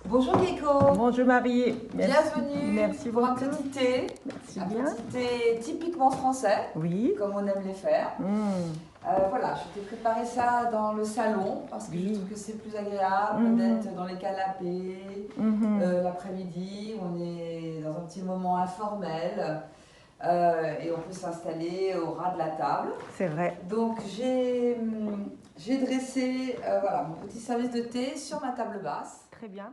Bonjour Keiko, Bonjour Marie, bienvenue merci pour un beaucoup. petit thé, Merci un bien. petit thé typiquement français, Oui. comme on aime les faire. Voilà, je t'ai préparé ça dans le salon parce que je trouve Oui. que c'est plus agréable d'être dans les canapés l'après-midi. On est dans un petit moment informel et on peut s'installer au ras de la table. C'est vrai. Donc j'ai dressé voilà, mon petit service de thé sur ma table basse. Très bien.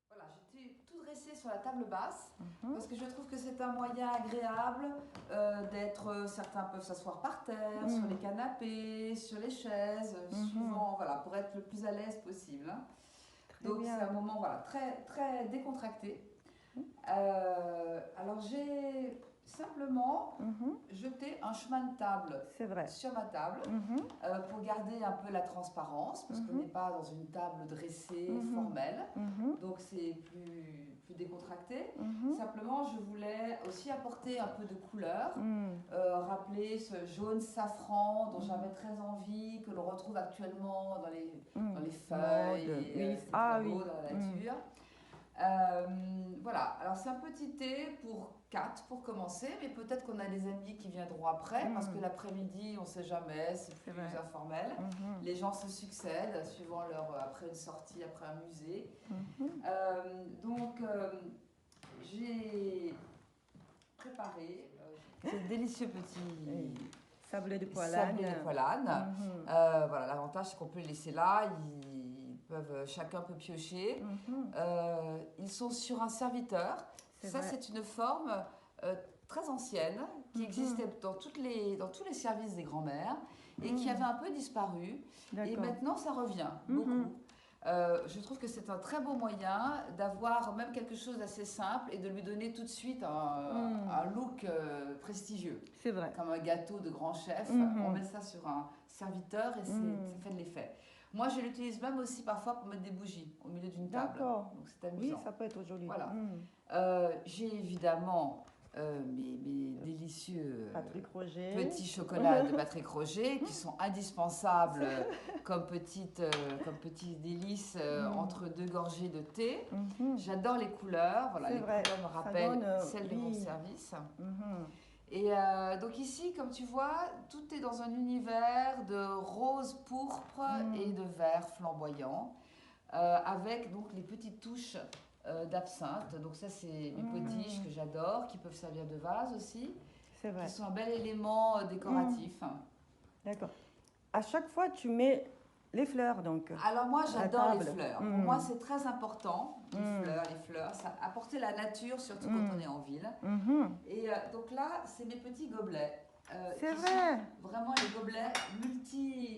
Voilà, j'ai tout dressé sur la table basse parce que je trouve que c'est un moyen agréable d'être. Certains peuvent s'asseoir par terre, sur les canapés, sur les chaises, suivant, voilà, pour être le plus à l'aise possible, hein. Très Donc c'est bien. un moment voilà, très, très décontracté. Alors j'ai simplement jeté un chemin de table C'est vrai. sur ma table pour garder un peu la transparence parce qu'on n'est pas dans une table dressée formelle, donc c'est plus décontracté. Simplement je voulais aussi apporter un peu de couleur, rappeler ce jaune safran dont j'avais très envie, que l'on retrouve actuellement dans les feuilles, Mode. et Oui. c'est Ah très beau oui. dans la nature. Voilà, alors c'est un petit thé pour 4 pour commencer, mais peut-être qu'on a des amis qui viendront après, parce que l'après-midi, on ne sait jamais, c'est plus vrai. informel. Les gens se succèdent suivant après une sortie, après un musée. Donc, j'ai préparé ce délicieux petit Sablé de sablé poilane. de poilane. Voilà, l'avantage c'est qu'on peut les laisser là, chacun peut piocher. Ils sont sur un serviteur. Ça, Vrai. c'est une forme très ancienne qui existait dans tous les services des grands-mères et qui avait un peu disparu. Et maintenant, ça revient beaucoup. Je trouve que c'est un très beau moyen d'avoir même quelque chose d'assez simple et de lui donner tout de suite un look prestigieux. C'est vrai. Comme un gâteau de grand chef. On met ça sur un serviteur et ça fait de l'effet. Moi, je l'utilise même aussi parfois pour mettre des bougies au milieu d'une table. D'accord. Donc c'est amusant. Oui, ça peut être joli. Voilà. J'ai évidemment mes délicieux Patrick Roger. petits chocolats de Patrick Roger qui sont indispensables comme petites délices entre deux gorgées de thé. J'adore les couleurs. Voilà, les Vrai. couleurs me rappellent donne, celles de mon service. Mhm. Et donc ici, comme tu vois, tout est dans un univers de rose pourpre et de vert flamboyant, avec donc les petites touches d'absinthe. Donc ça, c'est mes potiches que j'adore, qui peuvent servir de vase aussi, C'est vrai. qui sont un bel élément décoratif. D'accord. À chaque fois, tu mets les fleurs, donc. Alors moi, à la j'adore les table. fleurs. Pour moi, c'est très important, les fleurs, ça apporter la nature, surtout quand on est en ville. Et donc là, c'est mes petits gobelets. C'est qui vrai. sont vraiment les gobelets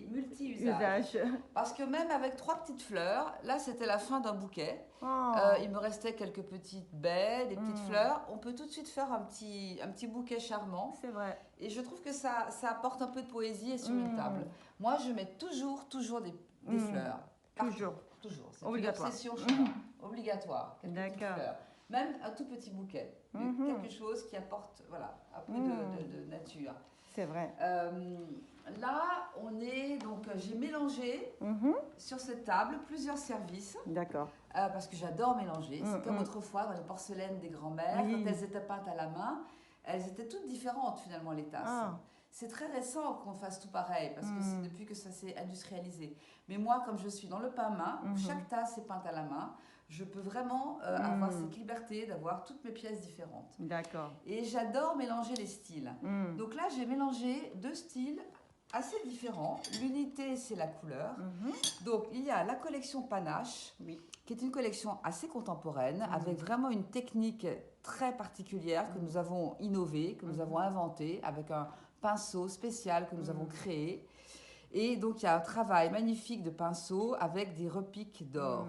multi-usages. Parce que même avec 3 petites fleurs, là c'était la fin d'un bouquet. Oh. Il me restait quelques petites baies, des petites fleurs. On peut tout de suite faire un petit bouquet charmant. C'est vrai. Et je trouve que ça apporte un peu de poésie sur une table. Moi, je mets toujours des fleurs. Toujours. Toujours. C'est Obligatoire. une obsession chez moi. Obligatoire. Quelques petites fleurs. Même un tout petit bouquet. Quelque chose qui apporte voilà, un peu de nature. C'est vrai. Là, j'ai mélangé sur cette table plusieurs services. D'accord. Parce que j'adore mélanger. C'est comme autrefois dans les porcelaines des grands-mères, quand elles étaient peintes à la main, elles étaient toutes différentes finalement les tasses. C'est très récent qu'on fasse tout pareil, parce que c'est depuis que ça s'est industrialisé. Mais moi, comme je suis dans le pain-main, où chaque tasse est peinte à la main, je peux vraiment avoir cette liberté d'avoir toutes mes pièces différentes. D'accord. Et j'adore mélanger les styles. Donc là, j'ai mélangé 2 styles assez différents. L'unité, c'est la couleur. Donc, il y a la collection Panache, qui est une collection assez contemporaine, avec vraiment une technique très particulière que nous avons innovée, que nous avons inventée, avec un pinceau spécial que nous avons créé. Et donc, il y a un travail magnifique de pinceau avec des repiques d'or.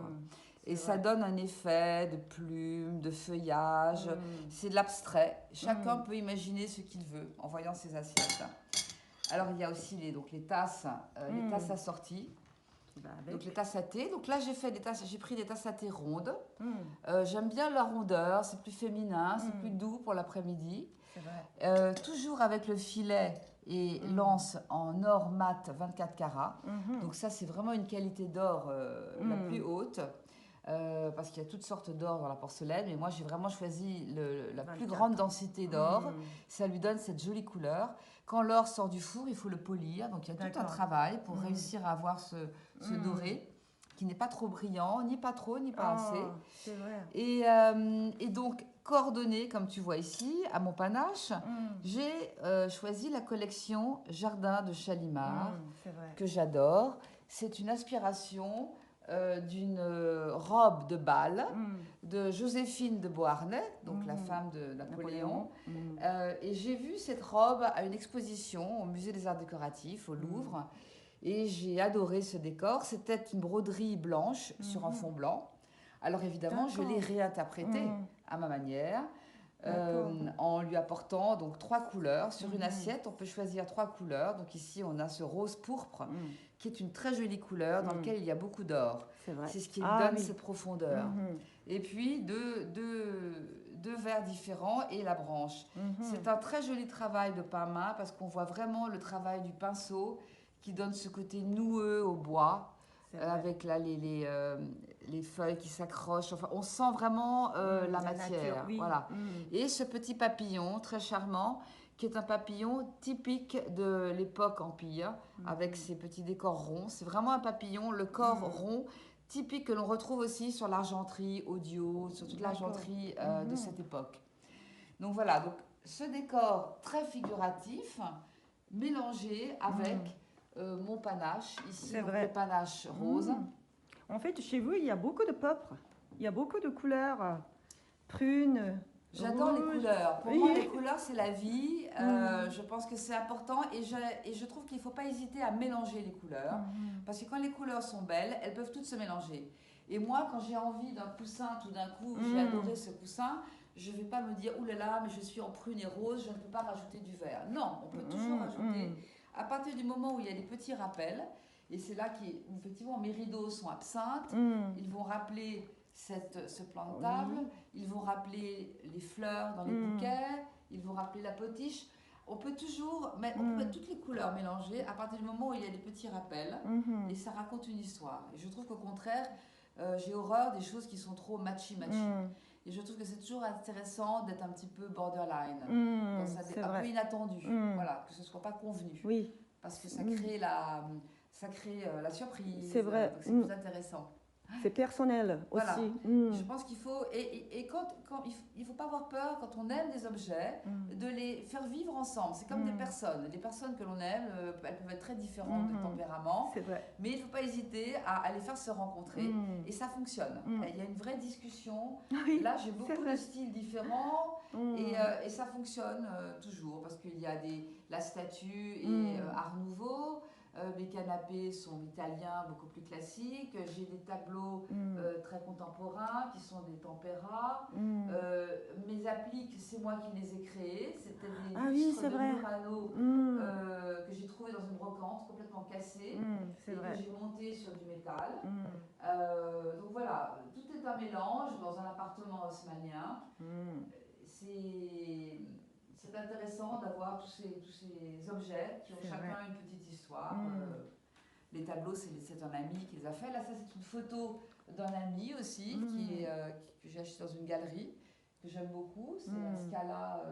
Et ça donne un effet de plumes, de feuillage. C'est de l'abstrait. Chacun peut imaginer ce qu'il veut en voyant ses assiettes. Alors, il y a aussi les tasses assorties. va avec. Donc les tasses à thé. Donc là, j'ai pris des tasses à thé rondes. Mm. J'aime bien la rondeur, c'est plus féminin, c'est plus doux pour l'après-midi. Toujours avec le filet et l'anse en or mat 24 carats. Donc ça, c'est vraiment une qualité d'or la plus haute. Parce qu'il y a toutes sortes d'or dans la porcelaine, mais moi j'ai vraiment choisi la plus grande densité d'or. Ça lui donne cette jolie couleur. Quand l'or sort du four, il faut le polir, donc il y a tout un travail pour réussir à avoir ce doré qui n'est pas trop brillant, ni pas trop, ni pas assez. C'est vrai. Et donc, coordonné, comme tu vois ici, à mon panache, j'ai choisi la collection Jardin de Chalimard, que j'adore. C'est une inspiration d'une robe de bal de Joséphine de Beauharnais, donc la femme de Napoléon. Et j'ai vu cette robe à une exposition au Musée des Arts Décoratifs, au Louvre. Et j'ai adoré ce décor. C'était une broderie blanche sur un fond blanc. Alors évidemment, je l'ai réinterprété à ma manière, en lui apportant donc 3 couleurs. Sur une assiette, on peut choisir 3 couleurs. Donc ici, on a ce rose pourpre, qui est une très jolie couleur dans laquelle il y a beaucoup d'or. C'est ce qui donne cette profondeur. Et puis, deux verres différents et la branche. C'est un très joli travail de pain-main parce qu'on voit vraiment le travail du pinceau qui donne ce côté noueux au bois, avec là, les feuilles qui s'accrochent. Enfin, on sent vraiment la matière. Nature, oui. Voilà. Et ce petit papillon très charmant, qui est un papillon typique de l'époque Empire, avec ses petits décors ronds. C'est vraiment un papillon, le corps rond, typique que l'on retrouve aussi sur l'argenterie audio, sur toute l'argenterie de cette époque. Donc voilà, donc ce décor très figuratif, mélangé avec mon panache, ici donc le panache rose. En fait, chez vous, il y a beaucoup de pourpre, il y a beaucoup de couleurs prunes. J'adore les couleurs. Pour moi, les couleurs, c'est la vie. Je pense que c'est important et je trouve qu'il ne faut pas hésiter à mélanger les couleurs. Parce que quand les couleurs sont belles, elles peuvent toutes se mélanger. Et moi, quand j'ai envie d'un coussin, tout d'un coup, j'ai adoré ce coussin, je ne vais pas me dire, ouh là là, mais je suis en prune et rose, je ne peux pas rajouter du vert. Non, on peut toujours rajouter. À partir du moment où il y a des petits rappels, et c'est là qu'effectivement mes rideaux sont absinthes, ils vont rappeler ce plan de table, ils vont rappeler les fleurs dans les bouquets, ils vont rappeler la potiche. On peut toujours mettre, on peut mettre toutes les couleurs mélangées à partir du moment où il y a des petits rappels et ça raconte une histoire. Et je trouve qu'au contraire, j'ai horreur des choses qui sont trop matchy-matchy. Et je trouve que c'est toujours intéressant d'être un petit peu borderline, un peu inattendu, voilà, que ce ne soit pas convenu. Oui. Parce que ça crée la surprise. C'est vrai. Donc c'est plus intéressant. C'est personnel voilà. aussi. Je pense qu'il faut, et quand il ne faut pas avoir peur, quand on aime des objets, de les faire vivre ensemble. C'est comme des personnes. Les personnes que l'on aime, elles peuvent être très différentes de tempérament. C'est vrai. Mais il ne faut pas hésiter à les faire se rencontrer. Et ça fonctionne. Il y a une vraie discussion. Oui, là, j'ai beaucoup de styles différents. Et ça fonctionne toujours. Parce qu'il y a la statue et Art Nouveau. Mes canapés sont italiens, beaucoup plus classiques. J'ai des tableaux très contemporains qui sont des tempéras. Mes appliques, c'est moi qui les ai créés. C'était des lustres de Murano que j'ai trouvé dans une brocante complètement cassée et que j'ai monté sur du métal. Donc voilà, tout est un mélange dans un appartement haussmannien. C'est intéressant d'avoir tous ces objets qui ont chacun une petite histoire. Les tableaux, c'est un ami qui les a fait. Là, ça, c'est une photo d'un ami aussi que j'ai acheté dans une galerie, que j'aime beaucoup. C'est un Scala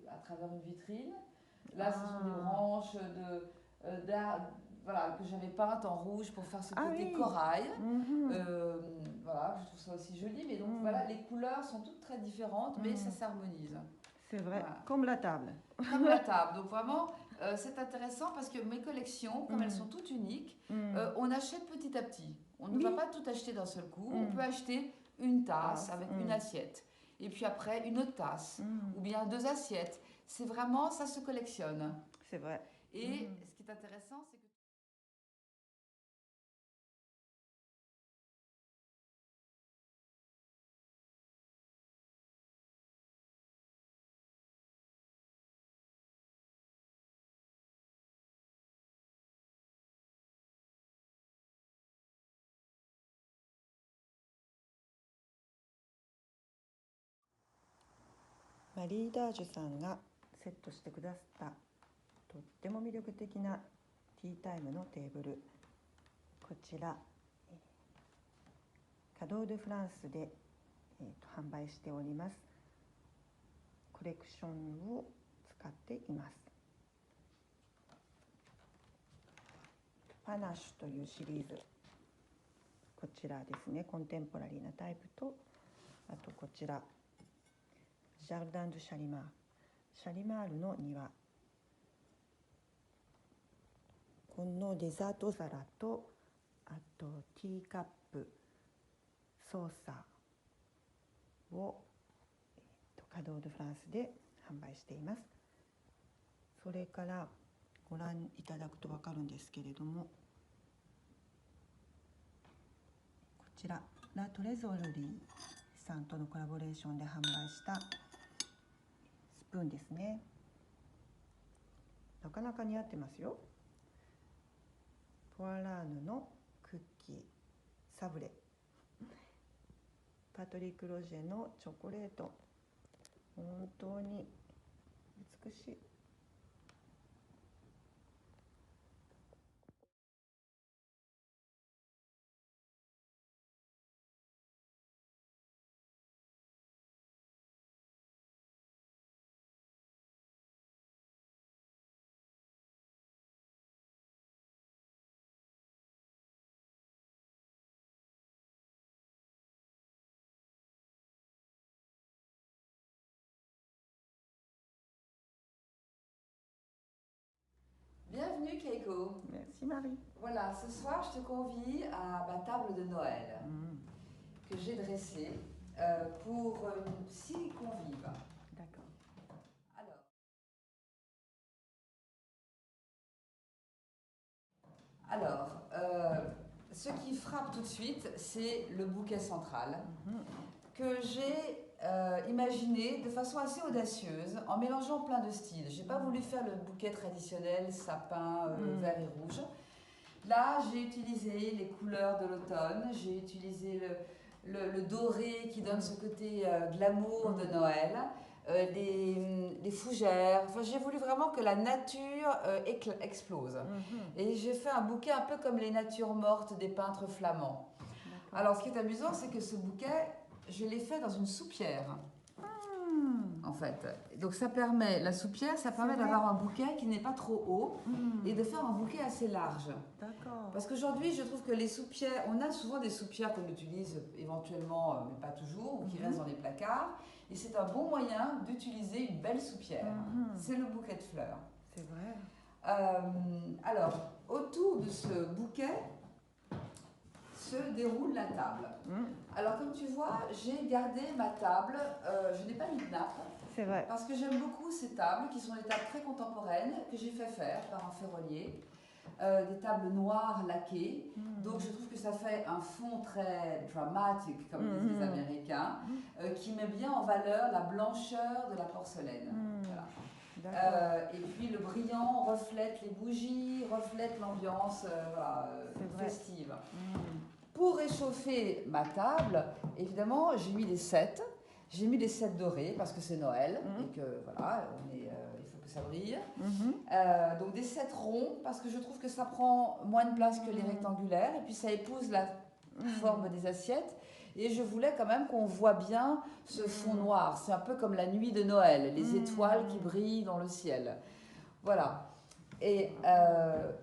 à travers une vitrine. Là, ce sont des branches voilà, que j'avais peintes en rouge pour faire ce côté corail. Voilà, je trouve ça aussi joli. Mais donc, voilà, les couleurs sont toutes très différentes, mais ça s'harmonise. C'est vrai, voilà. Comme la table. Comme la table. Donc vraiment, c'est intéressant parce que mes collections, comme elles sont toutes uniques, on achète petit à petit. On ne va pas tout acheter d'un seul coup. On peut acheter une tasse avec une assiette. Et puis après, une autre tasse. Ou bien 2 assiettes. C'est vraiment, ça se collectionne. C'est vrai. Et ce qui est intéressant, c'est que マリー・ダージュさんがセットしてくださったとっても魅力的なティータイムのテーブル、こちらカドー・ドゥ・フランスで、販売しておりますコレクションを使っています。パナッシュというシリーズ、こちらですね、コンテンポラリーなタイプと、あとこちらジャルダン・ドゥ・シャリマール、シャリマールの庭、このデザート皿と、あとティーカップ、ソーサーを、カドー・ドゥ・フランスで販売しています。それからご覧いただくと分かるんですけれども、こちらラ・トレゾルリーさんとのコラボレーションで販売したスプーンですね。なかなか似合ってますよ。ポアラーヌのクッキーサブレ、パトリック・ロジェのチョコレート、本当に美しい。Bienvenue Keiko. Merci Marie. Voilà, ce soir je te convie à ma table de Noël que j'ai dressée pour 6 convives. D'accord. Alors, ce qui frappe tout de suite, c'est le bouquet central que j'ai imaginé de façon assez audacieuse en mélangeant plein de styles. J'ai pas voulu faire le bouquet traditionnel sapin vert et rouge. Là, j'ai utilisé les couleurs de l'automne, j'ai utilisé le doré qui donne ce côté glamour de Noël, les fougères. Enfin, j'ai voulu vraiment que la nature explose. Et j'ai fait un bouquet un peu comme les natures mortes des peintres flamands. Alors, ce qui est amusant, c'est que ce bouquet, je l'ai fait dans une soupière. En fait, donc ça permet, la soupière, ça permet d'avoir un bouquet qui n'est pas trop haut et de faire un bouquet assez large. D'accord. Parce qu'aujourd'hui, je trouve que les soupières, on a souvent des soupières qu'on utilise éventuellement, mais pas toujours, ou qui restent dans les placards. Et c'est un bon moyen d'utiliser une belle soupière. C'est le bouquet de fleurs. C'est vrai. Alors, autour de ce bouquet se déroule la table. Alors, comme tu vois, j'ai gardé ma table, je n'ai pas mis de nappe. C'est vrai. Parce que j'aime beaucoup ces tables, qui sont des tables très contemporaines, que j'ai fait faire par un ferronnier. Des tables noires laquées. Donc je trouve que ça fait un fond très dramatique, comme disent les Américains, qui met bien en valeur la blancheur de la porcelaine. Voilà. Et puis le brillant reflète les bougies, reflète l'ambiance festive. Pour réchauffer ma table, évidemment, j'ai mis des sets. J'ai mis des sets dorés parce que c'est Noël et que voilà, il faut que ça brille. Donc des sets ronds parce que je trouve que ça prend moins de place que les rectangulaires et puis ça épouse la forme des assiettes. Et je voulais quand même qu'on voit bien ce fond noir. C'est un peu comme la nuit de Noël, les étoiles qui brillent dans le ciel. Voilà. Et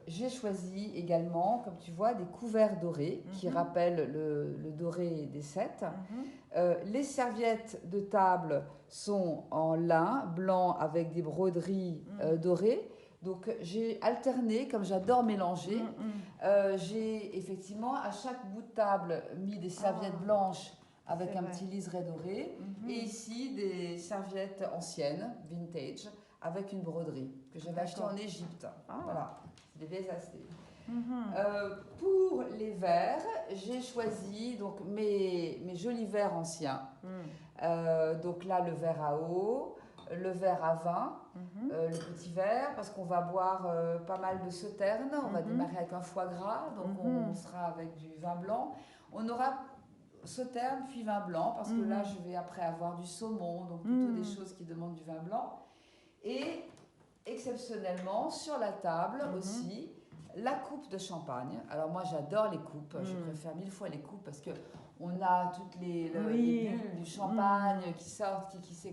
j'ai choisi également, comme tu vois, des couverts dorés qui rappellent le doré des sets. Les serviettes de table sont en lin blanc avec des broderies dorées. Donc j'ai alterné, comme j'adore mélanger, j'ai effectivement à chaque bout de table mis des serviettes blanches avec un petit liseré doré et ici des serviettes anciennes, vintage, avec une broderie que j'avais achetée en Égypte. Voilà, c'est des vieilles assiettes. Pour les verres, j'ai choisi donc mes jolis verres anciens. Donc là, le verre à eau, le verre à vin, le petit verre, parce qu'on va boire pas mal de sauternes. On va démarrer avec un foie gras, donc on sera avec du vin blanc. On aura sauterne puis vin blanc, parce que là, je vais après avoir du saumon, donc plutôt des choses qui demandent du vin blanc. Et exceptionnellement, sur la table aussi, la coupe de champagne. Alors moi, j'adore les coupes. Je préfère 1000 fois les coupes parce que on a toutes les bulles du champagne qui sortent, qui se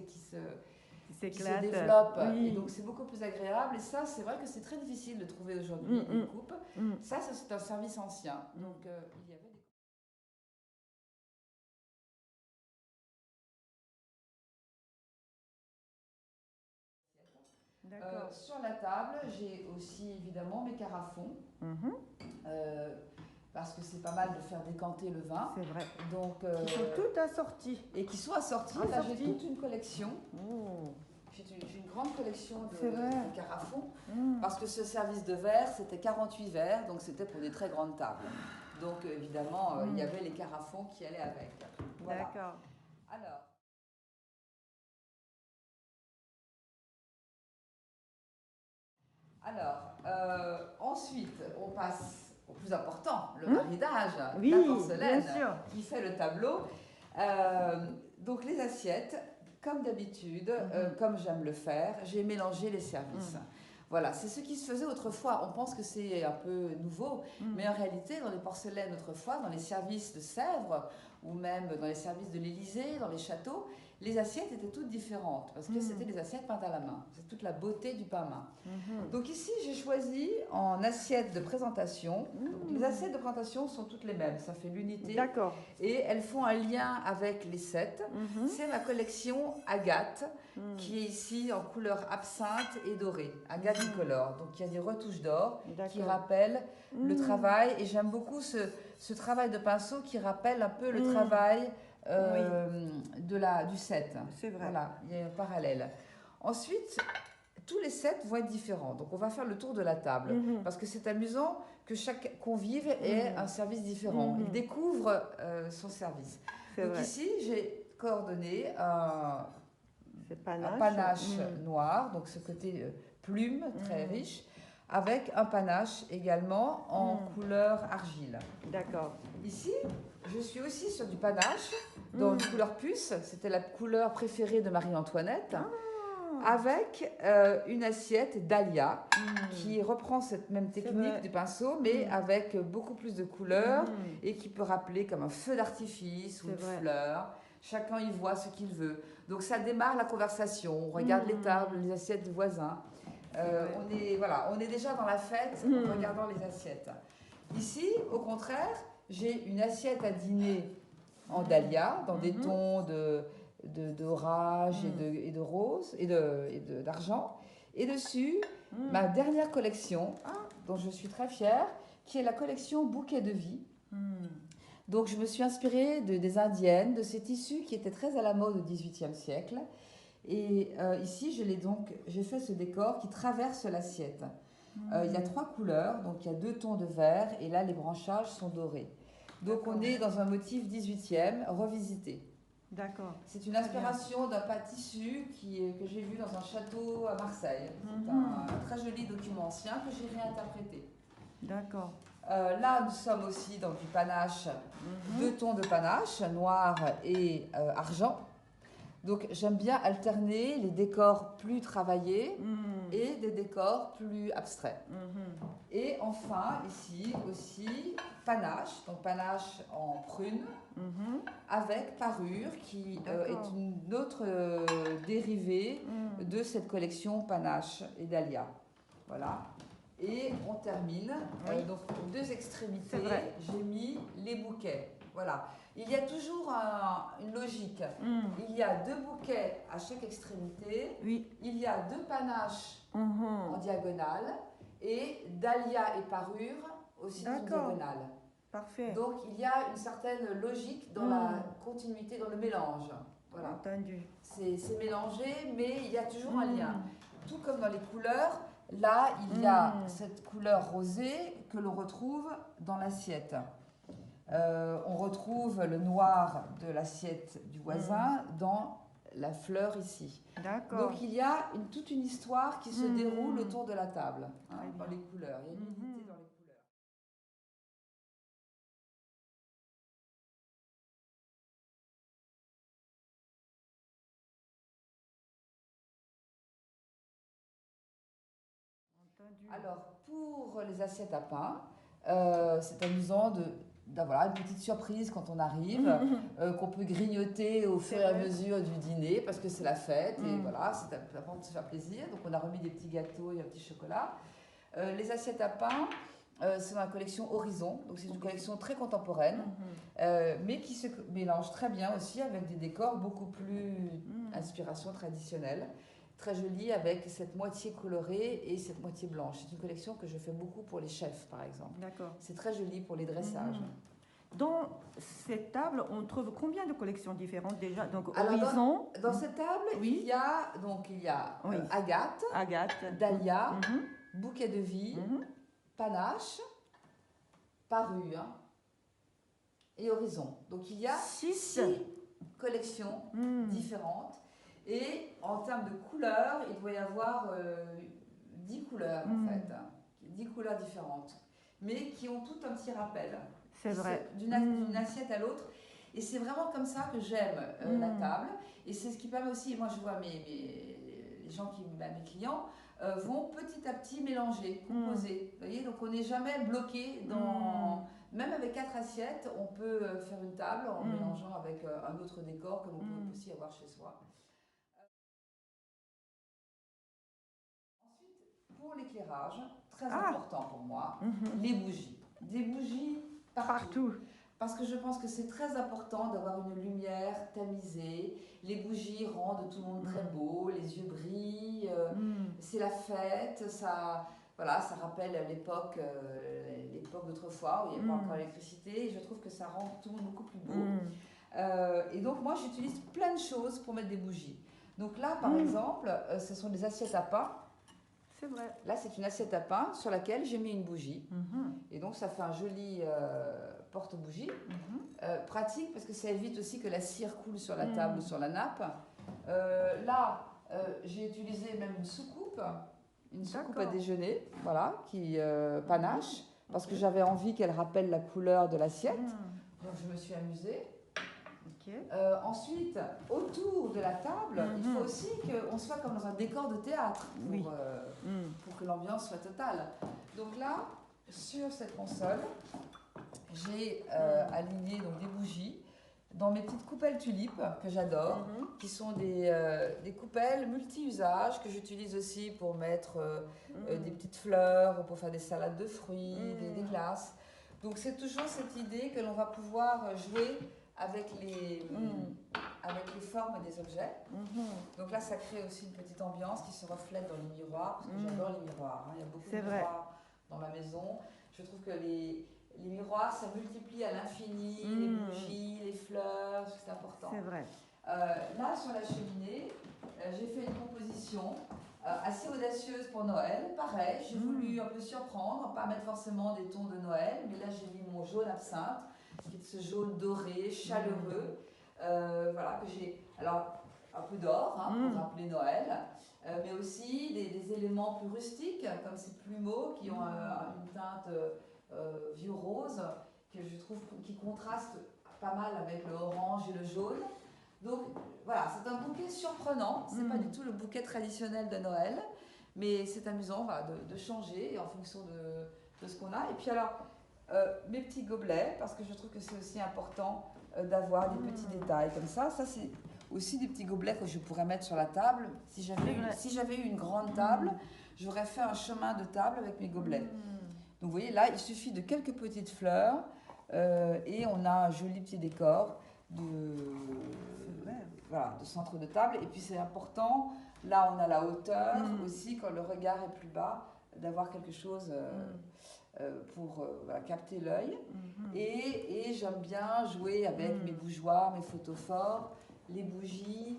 développent. Et donc, c'est beaucoup plus agréable. Et ça, c'est vrai que c'est très difficile de trouver aujourd'hui des coupes. Ça, c'est un service ancien. Donc, il y avait des... sur la table, j'ai aussi évidemment mes carafons. Parce que c'est pas mal de faire décanter le vin. C'est vrai. Donc, qui sont toutes assorties. Et qui sont assorties. Là, j'ai toute une collection. J'ai une grande collection de carafons. Parce que ce service de verre, c'était 48 verres, donc c'était pour des très grandes tables. Donc, évidemment, il y avait les carafons qui allaient avec. Voilà. D'accord. Alors, ensuite, on passe au plus important, le maridage, la porcelaine qui fait le tableau. Donc les assiettes, comme d'habitude, comme j'aime le faire, j'ai mélangé les services. Voilà, c'est ce qui se faisait autrefois. On pense que c'est un peu nouveau, mais en réalité, dans les porcelaines autrefois, dans les services de Sèvres, ou même dans les services de l'Élysée, dans les châteaux, les assiettes étaient toutes différentes, parce que c'était des assiettes peintes à la main. C'est toute la beauté du pain-main. Donc ici, j'ai choisi en assiette de présentation. Donc, les assiettes de présentation sont toutes les mêmes, ça fait l'unité. D'accord. Et elles font un lien avec les sets. C'est ma collection Agathe, qui est ici en couleur absinthe et dorée. Agathe Bicolore. Donc il y a des retouches d'or qui rappellent le travail. Et j'aime beaucoup ce travail de pinceau qui rappelle un peu le travail du set. C'est vrai. Voilà, il y a un parallèle. Ensuite, tous les sets vont être différents. Donc, on va faire le tour de la table. Parce que c'est amusant que chaque convive ait un service différent. Il découvre son service. Donc, ici, j'ai coordonné un panache noir, donc ce côté plume très riche, avec un panache également en couleur argile. D'accord. Ici, je suis aussi sur du panache, dans une couleur puce. C'était la couleur préférée de Marie-Antoinette. Avec une assiette Dahlia qui reprend cette même technique du pinceau, mais avec beaucoup plus de couleurs et qui peut rappeler comme un feu d'artifice ou une fleur. Chacun y voit ce qu'il veut. Donc ça démarre la conversation. On regarde les tables, les assiettes des voisins. On est déjà dans la fête en regardant les assiettes. Ici, au contraire, j'ai une assiette à dîner en dahlia, dans des tons d'orage et de rose et d'argent. Et dessus, ma dernière collection, dont je suis très fière, qui est la collection Bouquet de vie. Donc je me suis inspirée des Indiennes, de ces tissus qui étaient très à la mode au XVIIIe siècle. Et ici, j'ai fait ce décor qui traverse l'assiette. Il y a 3 couleurs, donc il y a 2 tons de vert, et là les branchages sont dorés. Donc on est dans un motif 18e, revisité. D'accord. C'est une inspiration d'un tissu que j'ai vu dans un château à Marseille. C'est un très joli document ancien que j'ai réinterprété. D'accord. Là, nous sommes aussi dans du panache, 2 tons de panache, noir et argent. Donc j'aime bien alterner les décors plus travaillés et des décors plus abstraits. Et enfin, ici aussi, panache, donc panache en prune, avec parure, qui est une autre dérivée de cette collection panache et dahlia. Voilà. Et on termine. Donc aux 2 extrémités, j'ai mis les bouquets. Voilà. Il y a toujours une logique. Il y a 2 bouquets à chaque extrémité. Il y a 2 panaches en diagonale et dahlia et parure aussi en diagonale. Parfait. Donc il y a une certaine logique dans la continuité, dans le mélange. Voilà. Entendu. C'est mélangé, mais il y a toujours un lien. Tout comme dans les couleurs, là il y a cette couleur rosée que l'on retrouve dans l'assiette. On retrouve le noir de l'assiette du voisin dans la fleur ici. D'accord. Donc il y a toute une histoire qui se déroule autour de la table, dans les couleurs. Il y a une unité dans les Alors, pour les assiettes à pain, c'est amusant d'avoir une petite surprise quand on arrive, qu'on peut grignoter au fur et à mesure du dîner, parce que c'est la fête, et voilà, c'est important de se faire plaisir. Donc, on a remis des petits gâteaux et un petit chocolat. Les assiettes à pain, c'est dans la collection Horizon, donc c'est une collection très contemporaine, mais qui se mélange très bien aussi avec des décors beaucoup plus inspiration traditionnelle. Très jolie avec cette moitié colorée et cette moitié blanche. C'est une collection que je fais beaucoup pour les chefs, par exemple. D'accord. C'est très joli pour les dressages. Dans cette table, on trouve combien de collections différentes déjà? Donc, Alors, Horizon. dans cette table, il y a Agathe, Dahlia, Bouquet de vie, Panache, Parure et Horizon. Donc il y a 6 collections différentes. Et en termes de couleurs, il doit y avoir 10 couleurs en fait. 10 couleurs différentes. Mais qui ont tout un petit rappel. C'est vrai. D'une assiette à l'autre. Et c'est vraiment comme ça que j'aime la table. Et c'est ce qui permet aussi, moi je vois les gens mes clients, vont petit à petit mélanger, composer. Vous voyez, donc on n'est jamais bloqué dans... Même avec 4 assiettes, on peut faire une table en mélangeant avec un autre décor que l'on peut aussi avoir chez soi. Ensuite, pour l'éclairage, très important pour moi, les bougies. Des bougies partout. Parce que je pense que c'est très important d'avoir une lumière tamisée. Les bougies rendent tout le monde très beau, les yeux brillent, c'est la fête, ça rappelle l'époque d'autrefois où il n'y avait pas encore l'électricité. Et je trouve que ça rend tout le monde beaucoup plus beau. Et donc moi j'utilise plein de choses pour mettre des bougies. Donc là par exemple, ce sont des assiettes à pain. C'est vrai. Là, c'est une assiette à pain sur laquelle j'ai mis une bougie. Et donc, ça fait un joli porte-bougie. Pratique parce que ça évite aussi que la cire coule sur la table ou sur la nappe. Là, j'ai utilisé même une soucoupe à déjeuner, voilà, qui panache, parce que j'avais envie qu'elle rappelle la couleur de l'assiette. Donc, je me suis amusée. Ensuite, autour de la table, il faut aussi qu'on soit comme dans un décor de théâtre pour que l'ambiance soit totale. Donc là, sur cette console, j'ai aligné donc, des bougies dans mes petites coupelles tulipes que j'adore, qui sont des coupelles multi-usages que j'utilise aussi pour mettre des petites fleurs, pour faire des salades de fruits, des glaces. Donc c'est toujours cette idée que l'on va pouvoir jouer avec les formes des objets. Donc là, ça crée aussi une petite ambiance qui se reflète dans les miroirs, parce que j'adore les miroirs. Il y a beaucoup de miroirs dans ma maison. Je trouve que les miroirs, ça multiplie à l'infini, les bougies, les fleurs, c'est important. C'est vrai. Là, sur la cheminée, j'ai fait une composition assez audacieuse pour Noël. Pareil, j'ai voulu un peu surprendre, pas mettre forcément des tons de Noël, mais là, j'ai mis mon jaune absinthe, qui est ce jaune doré, chaleureux, voilà, que j'ai... Alors, un peu d'or, pour rappeler Noël, mais aussi des éléments plus rustiques, comme ces plumeaux qui ont une teinte vieux-rose, que je trouve qui contraste pas mal avec le orange et le jaune. Donc voilà, c'est un bouquet surprenant, c'est pas du tout le bouquet traditionnel de Noël, mais c'est amusant voilà, de changer en fonction de ce qu'on a. Et puis alors, mes petits gobelets, parce que je trouve que c'est aussi important d'avoir des petits détails comme ça. Ça, c'est aussi des petits gobelets que je pourrais mettre sur la table. Si j'avais eu une grande table, j'aurais fait un chemin de table avec mes gobelets. Donc vous voyez, là, il suffit de quelques petites fleurs et on a un joli petit décor de centre de table. Et puis c'est important, là on a la hauteur aussi, quand le regard est plus bas, d'avoir quelque chose pour capter l'œil. Et j'aime bien jouer avec mes bougeoirs, mes photophores, les bougies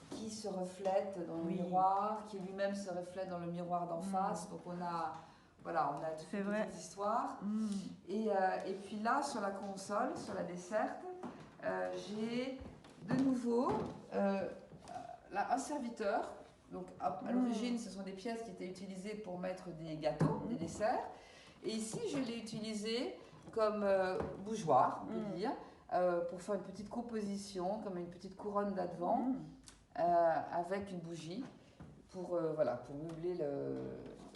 qui se reflètent dans le miroir, qui lui-même se reflète dans le miroir d'en face. Donc on a toute une petite histoire. Et puis là, sur la console, sur la desserte, j'ai de nouveau un serviteur. Donc à l'origine, ce sont des pièces qui étaient utilisées pour mettre des gâteaux, des desserts. Et ici, je l'ai utilisé comme bougeoir, on peut dire, pour faire une petite composition, comme une petite couronne d'advent, avec une bougie, pour meubler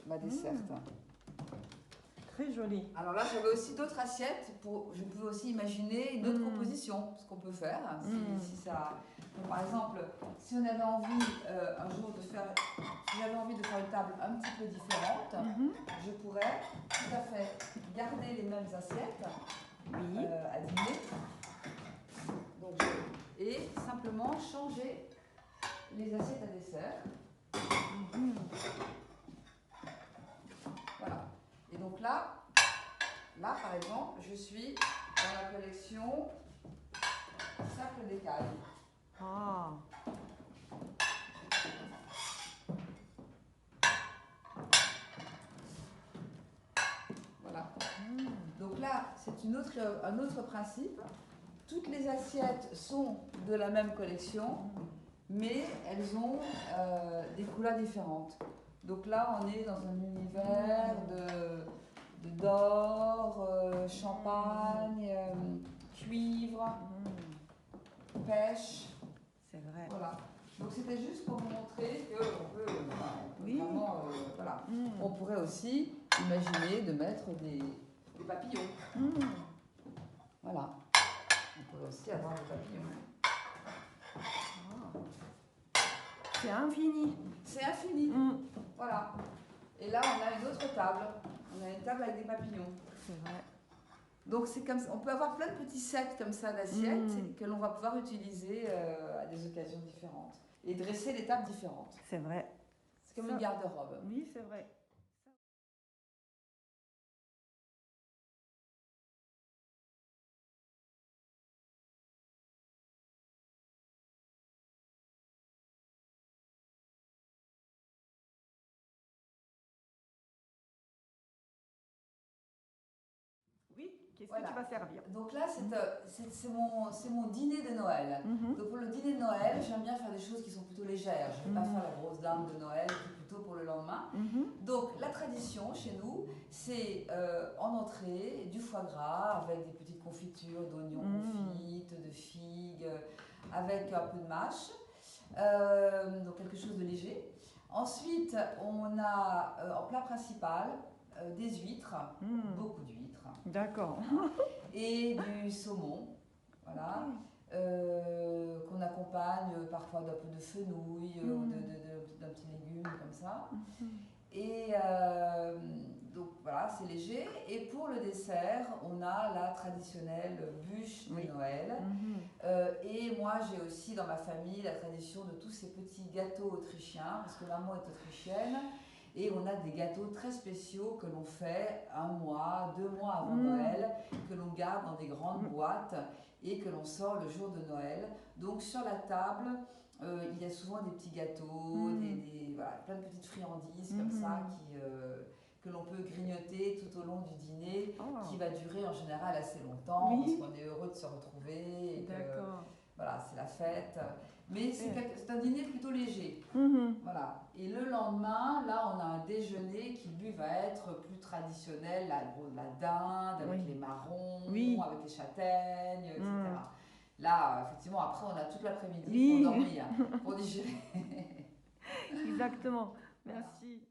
ma desserte. Très joli. Alors là, j'avais aussi d'autres assiettes. Je pouvais aussi imaginer une autre composition, ce qu'on peut faire. Si ça, donc, par exemple, si on avait envie un jour de faire, si j'avais envie de faire une table un petit peu différente, je pourrais tout à fait garder les mêmes assiettes à dîner. Donc, et simplement changer les assiettes à dessert. Voilà. Et donc là, par exemple, je suis dans la collection Cercle d'écaille. Ah. Voilà. Donc là, c'est un autre principe. Toutes les assiettes sont de la même collection, mais elles ont des couleurs différentes. Donc là, on est dans un univers d'or, champagne, cuivre, pêche. C'est vrai. Voilà. Donc c'était juste pour vous montrer qu'on peut vraiment, voilà. On pourrait aussi imaginer de mettre des papillons. Voilà. On pourrait aussi avoir des papillons. C'est infini. C'est infini. Voilà. Et là, on a une autre table. On a une table avec des papillons. C'est vrai. Donc c'est comme ça. On peut avoir plein de petits sets comme ça d'assiettes que l'on va pouvoir utiliser à des occasions différentes et dresser des tables différentes. C'est vrai. C'est comme une garde-robe. Oui, c'est vrai. Oui, qu'est-ce que tu vas servir? Donc là, c'est mon dîner de Noël. Donc pour le dîner de Noël, j'aime bien faire des choses qui sont plutôt légères. Je ne vais pas faire la grosse dinde de Noël, qui est plutôt pour le lendemain. Donc la tradition chez nous, c'est en entrée du foie gras avec des petites confitures d'oignons confites, de figues, avec un peu de mâche. Donc quelque chose de léger. Ensuite, on a en plat principal des huîtres, beaucoup d'huîtres. D'accord. Et du saumon, voilà, qu'on accompagne parfois d'un peu de fenouil ou d'un petit légume comme ça. Et donc voilà, c'est léger. Et pour le dessert, on a la traditionnelle bûche de Noël. Et moi, j'ai aussi dans ma famille la tradition de tous ces petits gâteaux autrichiens, parce que maman est autrichienne. Et on a des gâteaux très spéciaux que l'on fait 1 mois, 2 mois avant Noël, que l'on garde dans des grandes boîtes et que l'on sort le jour de Noël. Donc sur la table, il y a souvent des petits gâteaux, voilà, plein de petites friandises comme ça que l'on peut grignoter tout au long du dîner, qui va durer en général assez longtemps, parce qu'on est heureux de se retrouver. Et voilà, c'est la fête. Mais c'est un dîner plutôt léger. Voilà. Et le lendemain, là, on a un déjeuner qui, lui, va être plus traditionnel, la dinde, avec les marrons, avec les châtaignes, etc. Là, effectivement, après, on a toute l'après-midi pour dormir, pour digérer. Exactement. Merci.